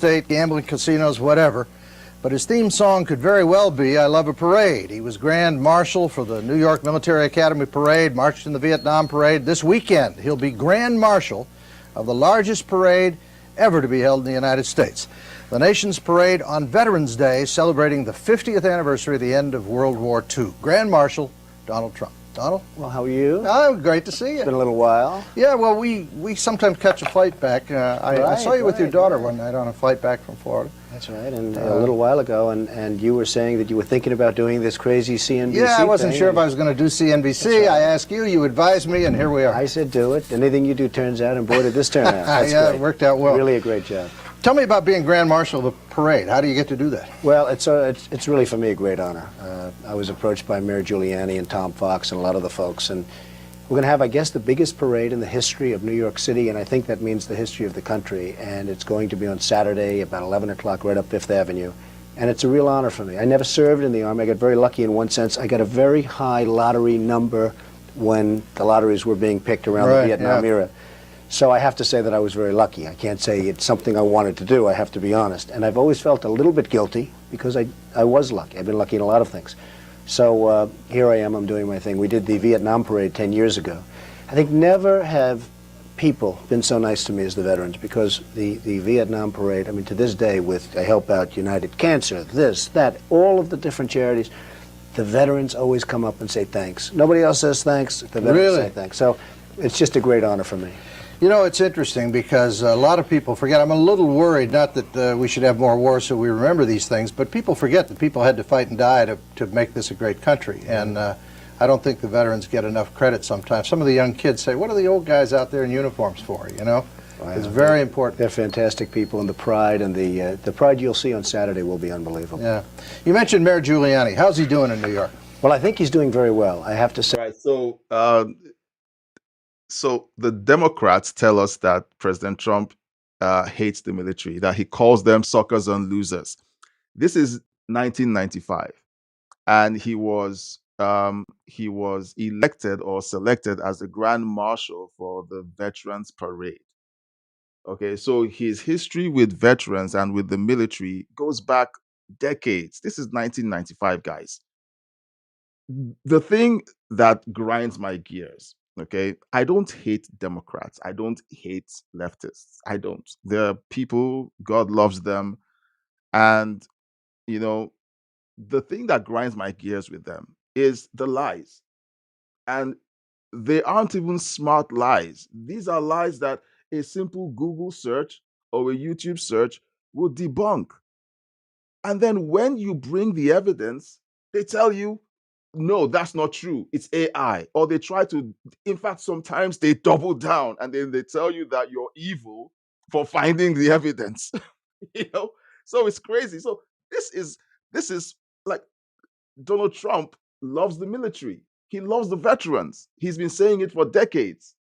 estate, gambling, casinos, whatever. But his theme song could very well be I Love a Parade. He was Grand Marshal for the New York Military Academy Parade, marched in the Vietnam Parade. This weekend, he'll be Grand Marshal of the largest parade ever to be held in the United States. The nation's parade on Veterans Day, celebrating the 50th anniversary of the end of World War II. Grand Marshal Donald Trump. Donald? Well, how are you? Oh, great to see you. It's been a little while. Yeah, well, we sometimes catch a flight back. I saw you with your daughter one night on a flight back from Florida. That's right, and a little while ago, and you were saying that you were thinking about doing this crazy CNBC Yeah, I wasn't thing, sure if I was going to do CNBC. Right. I asked you, you advised me, and here we are. I said do it. Anything you do turns out, and boy, did this turn out. That's yeah, great. it worked out well. Really a great job. Tell me about being Grand Marshal of the parade. How do you get to do that? Well, it's really for me a great honor. I was approached by Mayor Giuliani and Tom Fox and a lot of the folks, and we're going to have, I guess, the biggest parade in the history of New York City, and I think that means the history of the country. And it's going to be on Saturday about 11 o'clock right up Fifth Avenue. And it's a real honor for me. I never served in the Army. I got very lucky in one sense. I got a very high lottery number when the lotteries were being picked around the Vietnam era. So I have to say that I was very lucky. I can't say it's something I wanted to do. I have to be honest. And I've always felt a little bit guilty because I was lucky. I've been lucky in a lot of things. So here I am, I'm doing my thing. We did the Vietnam parade 10 years ago. I think never have people been so nice to me as the veterans, because the Vietnam parade, I mean, to this day, with I help out United Cancer, this, that, all of the different charities, the veterans always come up and say thanks. Nobody else says thanks, the veterans say thanks. So it's just a great honor for me. You know, it's interesting because a lot of people forget. I'm a little worried, not that we should have more wars so we remember these things, but people forget that people had to fight and die to make this a great country. And I don't think the veterans get enough credit sometimes. Some of the young kids say, what are the old guys out there in uniforms for, you know? Wow. It's very important. They're fantastic people, and the pride you'll see on Saturday will be unbelievable. Yeah. You mentioned Mayor Giuliani. How's he doing in New York? Well, I think he's doing very well, I have to say. Right. So the Democrats tell us that President Trump hates the military, that he calls them suckers and losers. This is 1995, and he was elected or selected as the Grand Marshal for the Veterans Parade. Okay, so his history with veterans and with the military goes back decades. This is 1995, guys. The thing that grinds my gears, okay, I don't hate Democrats. I don't hate leftists. I don't. They're people, God loves them. And, you know, the thing that grinds my gears with them is the lies. And they aren't even smart lies. These are lies that a simple Google search or a YouTube search will debunk. And then when you bring the evidence, they tell you, no, that's not true. It's AI. Or they try to, in fact, sometimes they double down and then they tell you that you're evil for finding the evidence. you know? So it's crazy. So this is like Donald Trump loves the military. He loves the veterans. He's been saying it for decades.